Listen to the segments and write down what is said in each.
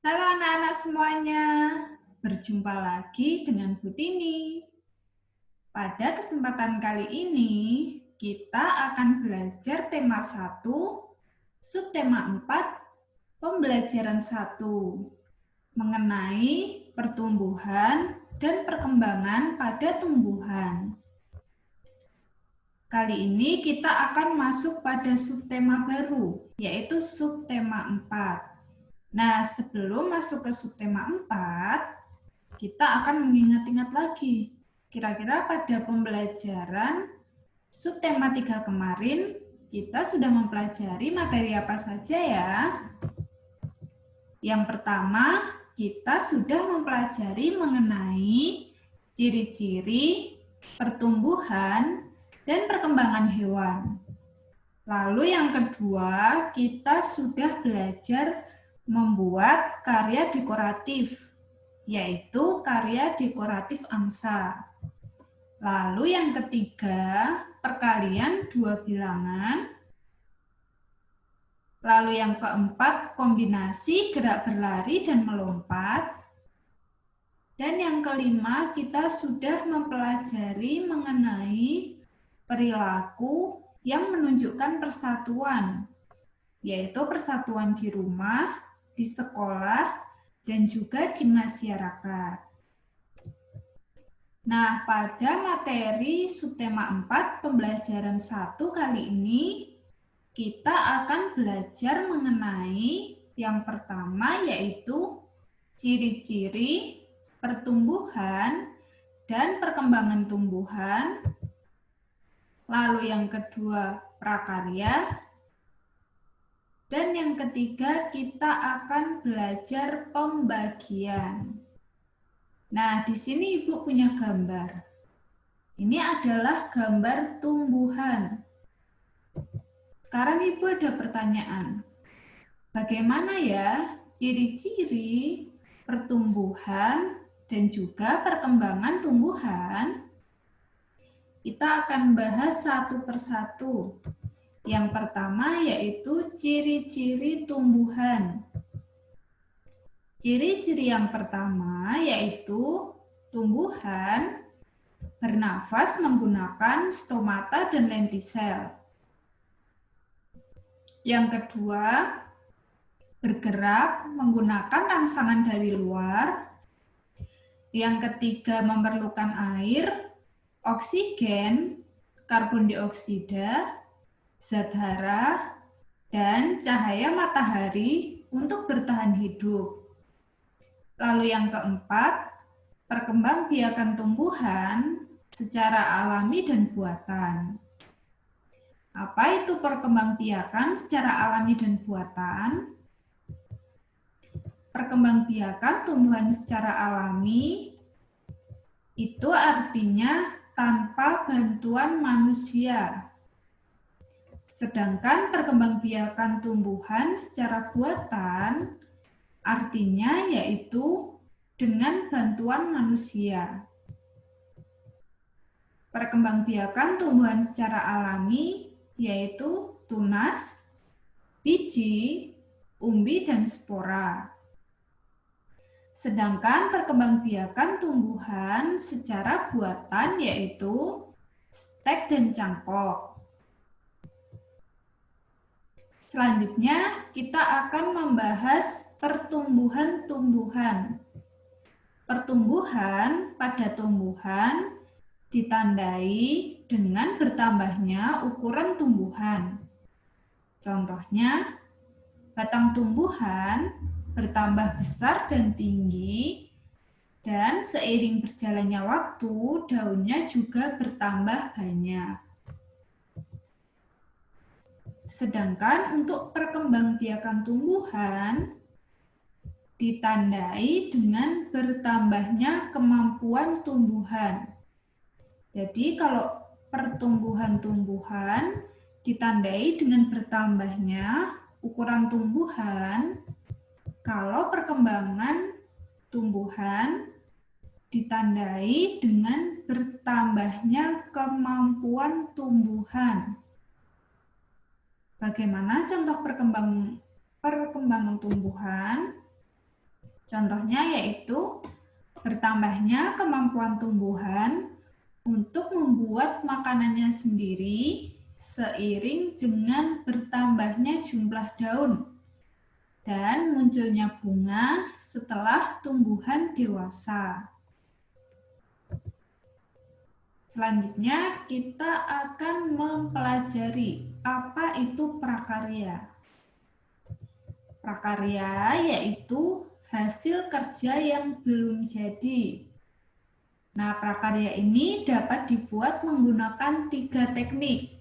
Halo anak-anak semuanya, berjumpa lagi dengan Bu Tini. Pada kesempatan kali ini, kita akan belajar tema 1, subtema 4, pembelajaran 1, mengenai pertumbuhan dan perkembangan pada tumbuhan. Kali ini kita akan masuk pada subtema baru, yaitu subtema 4. Nah, sebelum masuk ke subtema 4, kita akan mengingat-ingat lagi. Kira-kira pada pembelajaran subtema 3 kemarin, kita sudah mempelajari materi apa saja ya? Yang pertama, kita sudah mempelajari mengenai ciri-ciri pertumbuhan dan perkembangan hewan. Lalu yang kedua, kita sudah belajar membuat karya dekoratif, yaitu karya dekoratif angsa. Lalu yang ketiga, perkalian dua bilangan. Lalu yang keempat, kombinasi gerak berlari dan melompat. Dan yang kelima, kita sudah mempelajari mengenai perilaku yang menunjukkan persatuan, yaitu persatuan di rumah, di sekolah, dan juga di masyarakat. Nah, pada materi subtema 4 pembelajaran 1 kali ini, kita akan belajar mengenai yang pertama yaitu ciri-ciri pertumbuhan dan perkembangan tumbuhan. Lalu yang kedua, prakarya. Dan yang ketiga, kita akan belajar pembagian. Nah, di sini Ibu punya gambar. Ini adalah gambar tumbuhan. Sekarang Ibu ada pertanyaan. Bagaimana ya ciri-ciri pertumbuhan dan juga perkembangan tumbuhan? Kita akan bahas satu persatu. Yang pertama yaitu ciri-ciri tumbuhan. Ciri-ciri yang pertama yaitu tumbuhan bernafas menggunakan stomata dan lentisel. Yang kedua, bergerak menggunakan rangsangan dari luar. Yang ketiga, memerlukan air, oksigen, karbon dioksida, zat hara, dan cahaya matahari untuk bertahan hidup. Lalu yang keempat, perkembangbiakan tumbuhan secara alami dan buatan. Apa itu perkembangbiakan secara alami dan buatan? Perkembangbiakan tumbuhan secara alami itu artinya tanpa bantuan manusia. Sedangkan perkembangbiakan tumbuhan secara buatan artinya yaitu dengan bantuan manusia. Perkembangbiakan tumbuhan secara alami yaitu tunas, biji, umbi, dan spora. Sedangkan perkembangbiakan tumbuhan secara buatan yaitu stek dan cangkok. Selanjutnya kita akan membahas pertumbuhan-tumbuhan. Pertumbuhan pada tumbuhan ditandai dengan bertambahnya ukuran tumbuhan. Contohnya, batang tumbuhan bertambah besar dan tinggi, dan seiring berjalannya waktu, daunnya juga bertambah banyak. Sedangkan untuk perkembangbiakan tumbuhan ditandai dengan bertambahnya kemampuan tumbuhan. Jadi kalau pertumbuhan-tumbuhan ditandai dengan bertambahnya ukuran tumbuhan, kalau perkembangan tumbuhan ditandai dengan bertambahnya kemampuan tumbuhan. Bagaimana contoh perkembangan tumbuhan? Contohnya yaitu bertambahnya kemampuan tumbuhan untuk membuat makanannya sendiri seiring dengan bertambahnya jumlah daun dan munculnya bunga setelah tumbuhan dewasa. Selanjutnya kita akan mempelajari apa itu prakarya. Prakarya yaitu hasil kerja yang belum jadi. Nah, prakarya ini dapat dibuat menggunakan 3 teknik.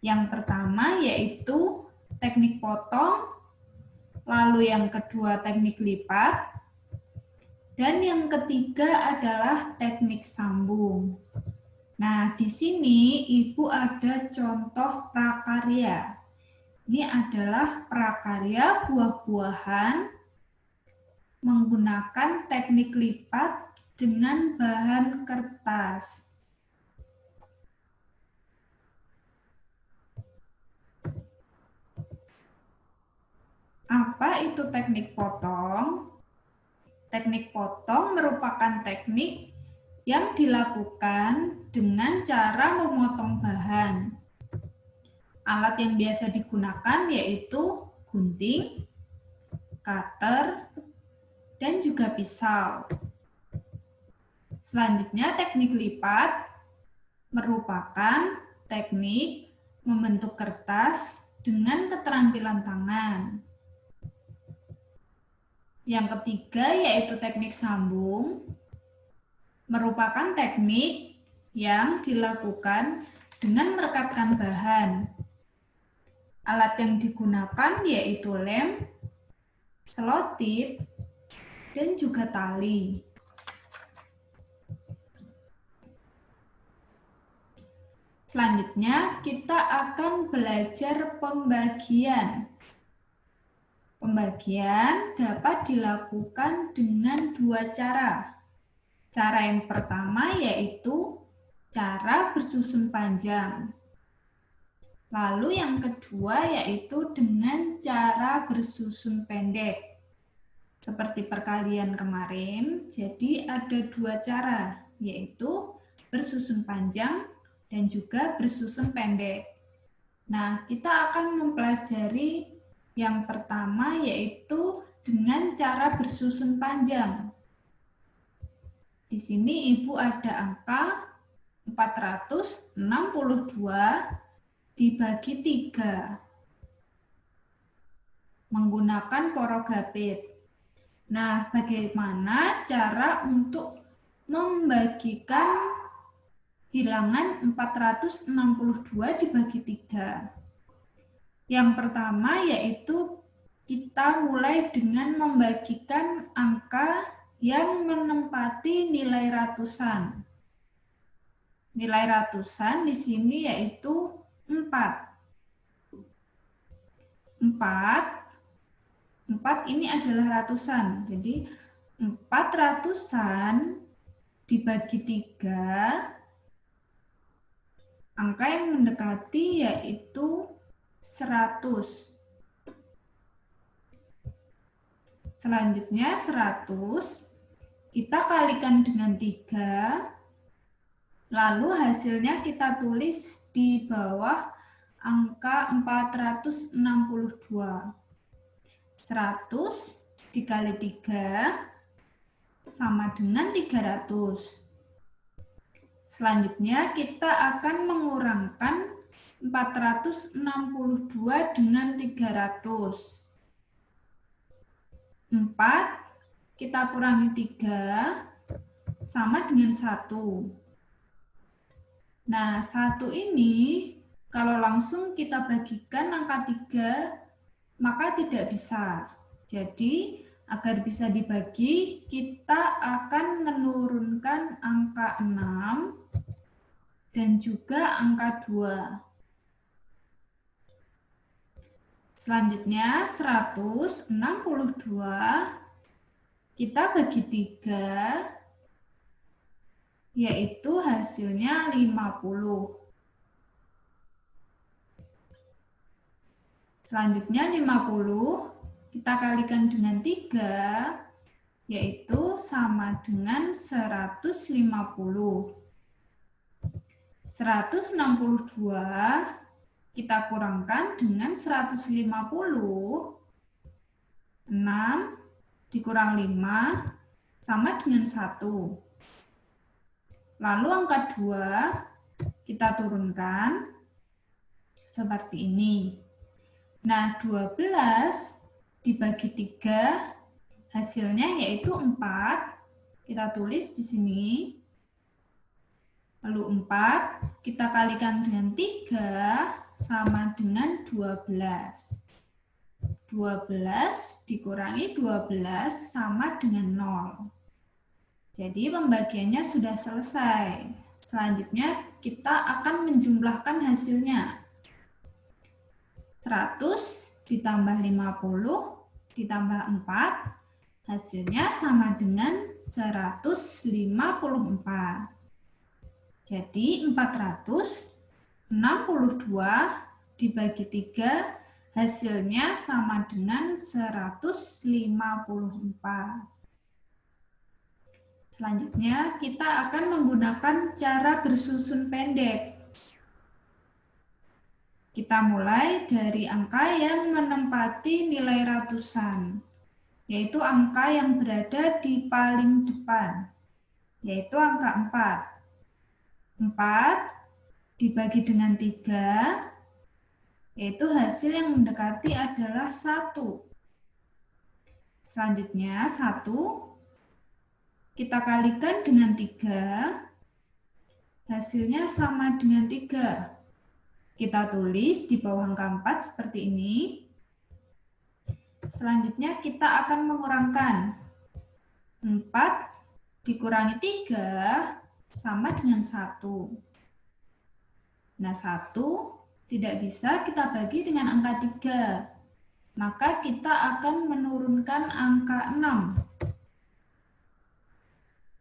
Yang pertama yaitu teknik potong, lalu yang kedua teknik lipat, dan yang ketiga adalah teknik sambung. Nah, di sini Ibu ada contoh prakarya. Ini adalah prakarya buah-buahan menggunakan teknik lipat dengan bahan kertas. Apa itu teknik potong? Teknik potong merupakan teknik yang dilakukan dengan cara memotong bahan. Alat yang biasa digunakan yaitu gunting, cutter, dan juga pisau. Selanjutnya, teknik lipat merupakan teknik membentuk kertas dengan keterampilan tangan. Yang ketiga yaitu teknik sambung, merupakan teknik yang dilakukan dengan merekatkan bahan. Alat yang digunakan yaitu lem, selotip, dan juga tali. Selanjutnya, kita akan belajar pembagian. Pembagian dapat dilakukan dengan 2 cara. Cara yang pertama yaitu cara bersusun panjang. Lalu yang kedua yaitu dengan cara bersusun pendek. Seperti perkalian kemarin, jadi ada 2 cara, yaitu bersusun panjang dan juga bersusun pendek. Nah, kita akan mempelajari yang pertama yaitu dengan cara bersusun panjang. Di sini Ibu ada angka 462 dibagi 3 menggunakan porogapit. Nah, bagaimana cara untuk membagikan bilangan 462 dibagi 3? Yang pertama yaitu kita mulai dengan membagikan angka yang menempati nilai ratusan. Nilai ratusan di sini yaitu 4. 4 ini adalah ratusan. Jadi 4 ratusan dibagi 3, angka yang mendekati yaitu 100. Selanjutnya 100 kita kalikan dengan 3, lalu hasilnya kita tulis di bawah angka 462. 100 dikali 3 sama dengan 300. Selanjutnya kita akan mengurangkan 462 dengan 300. 4 kita kurangi 3 sama dengan 1. Nah, 1 ini kalau langsung kita bagikan angka 3 maka tidak bisa. Jadi, agar bisa dibagi, kita akan menurunkan angka 6 dan juga angka 2. Selanjutnya, 162 kita bagi 3, yaitu hasilnya 50. Selanjutnya 50 kita kalikan dengan 3, yaitu sama dengan 150. 162 kita kurangkan dengan 150, 6 dikurang 5 sama dengan 1. Lalu angka 2 kita turunkan seperti ini. Nah, 12 dibagi 3 hasilnya yaitu 4. Kita tulis di sini. Lalu 4 kita kalikan dengan 3 sama dengan 12. 12 dikurangi 12 sama dengan 0. Jadi pembagiannya sudah selesai. Selanjutnya kita akan menjumlahkan hasilnya. 100 ditambah 50 ditambah 4, hasilnya sama dengan 154. Jadi 462 dibagi 3, hasilnya sama dengan 154. Selanjutnya kita akan menggunakan cara bersusun pendek. Kita mulai dari angka yang menempati nilai ratusan, yaitu angka yang berada di paling depan, yaitu angka 4. 4 dibagi dengan 3, yaitu hasil yang mendekati adalah 1. Selanjutnya 1 kita kalikan dengan 3, hasilnya sama dengan 3. Kita tulis di bawah angka 4 seperti ini. Selanjutnya kita akan mengurangkan. 4 dikurangi 3 sama dengan 1. Nah, 1 tidak bisa kita bagi dengan angka 3. Maka kita akan menurunkan angka 6.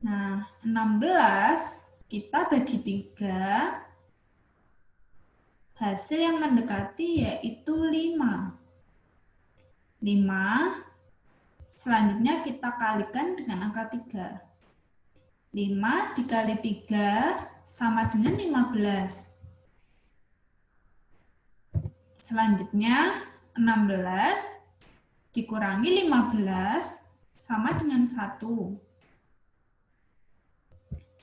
Nah, 16 kita bagi 3. Hasil yang mendekati yaitu 5. 5, selanjutnya kita kalikan dengan angka 3. 5 dikali 3 sama dengan 15. Selanjutnya 16 dikurangi 15 sama dengan 1.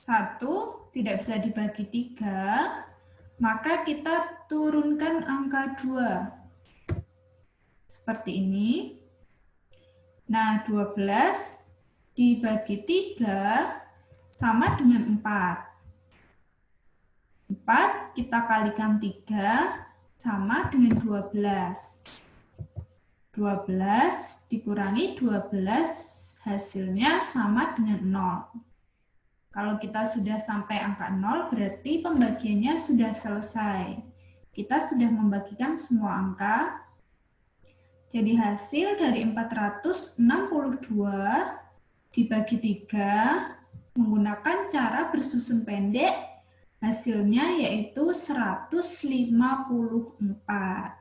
1 tidak bisa dibagi 3. Maka kita turunkan angka 2. Seperti ini. Nah, 12 dibagi 3 sama dengan 4. 4 kita kalikan 3 sama dengan 12. 12 dikurangi 12 hasilnya sama dengan 0. Kalau kita sudah sampai angka 0, berarti pembagiannya sudah selesai. Kita sudah membagikan semua angka. Jadi hasil dari 462 dibagi 3 menggunakan cara bersusun pendek, hasilnya yaitu 154.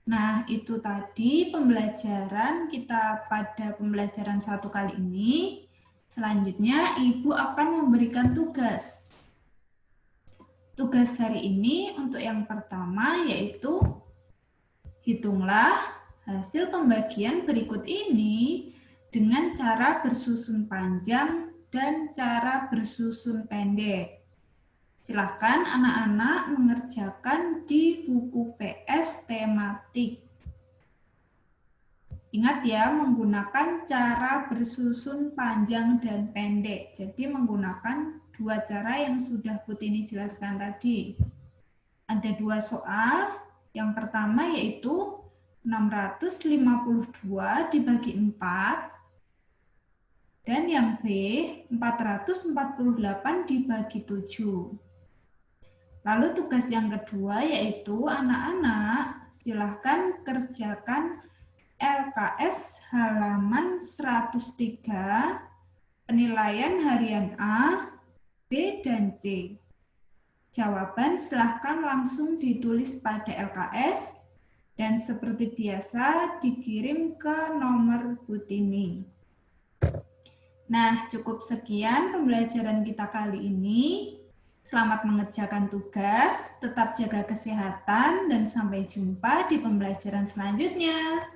Nah, itu tadi pembelajaran kita pada pembelajaran 1 kali ini. Selanjutnya, Ibu akan memberikan tugas. Tugas hari ini untuk yang pertama yaitu hitunglah hasil pembagian berikut ini dengan cara bersusun panjang dan cara bersusun pendek. Silakan anak-anak mengerjakan di buku PS tematik. Ingat ya, menggunakan cara bersusun panjang dan pendek. Jadi menggunakan 2 cara yang sudah Putini jelaskan tadi. Ada 2 soal. Yang pertama yaitu 652 dibagi 4. Dan yang B, 448 dibagi 7. Lalu tugas yang kedua yaitu anak-anak silahkan kerjakan LKS halaman 103, penilaian harian A, B, dan C. Jawaban silahkan langsung ditulis pada LKS Dan seperti biasa dikirim ke nomor Butini. Nah, cukup sekian pembelajaran kita kali ini. Selamat mengerjakan tugas, tetap jaga kesehatan, dan sampai jumpa di pembelajaran selanjutnya.